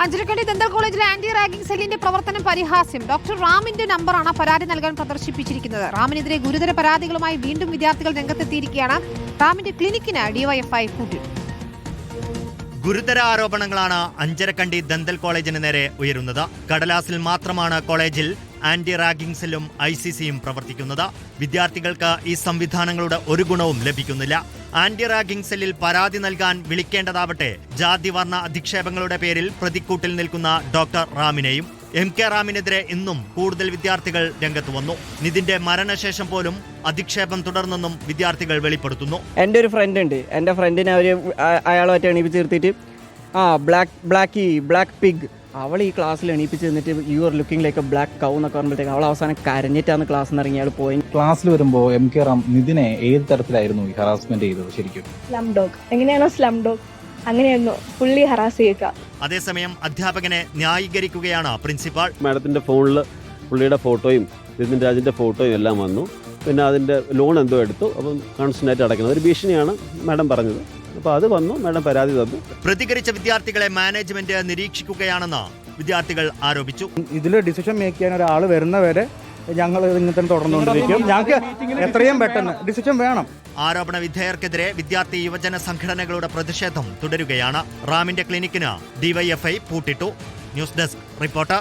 Anjarakandy dental കോളേജിലെ anti ragging സെല്ലിന്റെ പ്രവർത്തനം പരിഹാസ്യം. ഡോക്ടർ റാമിന്റെ നമ്പറാണ് പരാതി നൽകാൻ പ്രദർശിപ്പിച്ചിരിക്കുന്നത്. റാമിനെതിരെ ഗുരുതര പരാതികളുമായി വീണ്ടും വിദ്യാർത്ഥികൾ രംഗത്തെത്തിയിരിക്കുകയാണ്. റാമിന്റെ ക്ലിനിക്കിന് ഡിവൈഎഫ്ഐ പൂട്ടി. ഗുരുതര ആരോപണങ്ങളാണ് അഞ്ചരക്കണ്ടി ദന്തൽ കോളേജിന് നേരെ ഉയരുന്നത്. കടലാസിൽ മാത്രമാണ് കോളേജിൽ ആന്റി റാഗിംഗ് സെല്ലും ICCയും പ്രവർത്തിക്കുന്നത്. വിദ്യാർത്ഥികൾക്ക് ഈ സംവിധാനങ്ങളുടെ ഒരു ഗുണവും ലഭിക്കുന്നില്ല. ആന്റി റാഗിംഗ് സെല്ലിൽ പരാതി നൽകാൻ വിളിക്കേണ്ടതാവട്ടെ ജാതിവർണ്ണ അധിക്ഷേപങ്ങളുടെ പേരിൽ പ്രതിക്കൂട്ടിൽ നിൽക്കുന്ന ഡോക്ടർ റാമിനെയും. MK റാമിനെതിരെ ഇന്നും കൂടുതൽ വിദ്യാർത്ഥികൾ രംഗത്ത് വന്നു. നിതിന്റെ മരണശേഷം പോലും അധിക്ഷേപം തുടർന്നെന്നും വിദ്യാർത്ഥികൾ വെളിപ്പെടുത്തുന്നു. എൻ്റെ ഒരു ഫ്രണ്ട് ഉണ്ട്. എൻ്റെ ഫ്രണ്ടിനെ അയാളുമായിട്ട് എണീപ്പിച്ച് നിർത്തിയിട്ട് ബ്ലാക്ക് പിഗ് അവൾ ഈ ക്ലാസ്സിൽ എണീപ്പിച്ച് നിന്നിട്ട് you are looking like a black cow എന്നൊക്കെ പറഞ്ഞിട്ട് അവൾ അവസാനം കരഞ്ഞിട്ടാണ് ക്ലാസ്സിൽ നിന്ന് ഇറങ്ങി. അയാൾ പോയി. ക്ലാസ്സിൽ വരുമ്പോൾ MK റാം നിതിനെ ഏത് തരത്തിലായിരുന്നു ഈ ഹറാസ്മെന്റ് ചെയ്തത്? ശരിക്കും സ്ലം ഡോഗ് എങ്ങനെയാണോ സ്ലം ഡോഗ് അങ്ങനെയായിരുന്നു പുള്ളി ഹറാസ് ചെയ്യുക. അതേസമയം അധ്യാപകനെ ന്യായീകരിക്കുകയാണ് പ്രിൻസിപ്പാൾ. മാഡത്തിന്റെ ഫോണിൽ പുള്ളിയുടെ ഫോട്ടോയും നിതിൻ രാജിന്റെ ഫോട്ടോയും എല്ലാം വന്നു. പിന്നെ അതിന്റെ ലോൺ എന്തോ എടുത്തു. അപ്പം കോൺസ്റ്റന്റായിട്ട് അടയ്ക്കണം. ഒരു ഭീഷണിയാണ് മാഡം പറഞ്ഞത്. അപ്പോൾ അത് വന്നു, മാഡം പരാതി തന്നു. പ്രതികരിച്ച വിദ്യാർത്ഥികളെ മാനേജ്മെന്റ് നിരീക്ഷിക്കുകയാണെന്ന് വിദ്യാർത്ഥികൾ ആരോപിച്ചു. ഇതിൽ ഡിസിഷൻ മേക്ക് ചെയ്യാൻ ഒരാൾ വരുന്നവരെ ഞങ്ങൾ ഇങ്ങനെ തുടർന്നുകൊണ്ടിരിക്കും. ഞങ്ങൾക്ക് എത്രയും പെട്ടെന്ന് ഡിസിഷൻ വേണം. ആരോപണ വിധേയർക്കെതിരെ വിദ്യാർത്ഥി യുവജന സംഘടനകളുടെ പ്രതിഷേധം തുടരുകയാണ്. റാമിന്റെ ക്ലിനിക്കിന് ഡിവൈഎഫ്ഐ പൂട്ടിട്ടു. News desk reporter.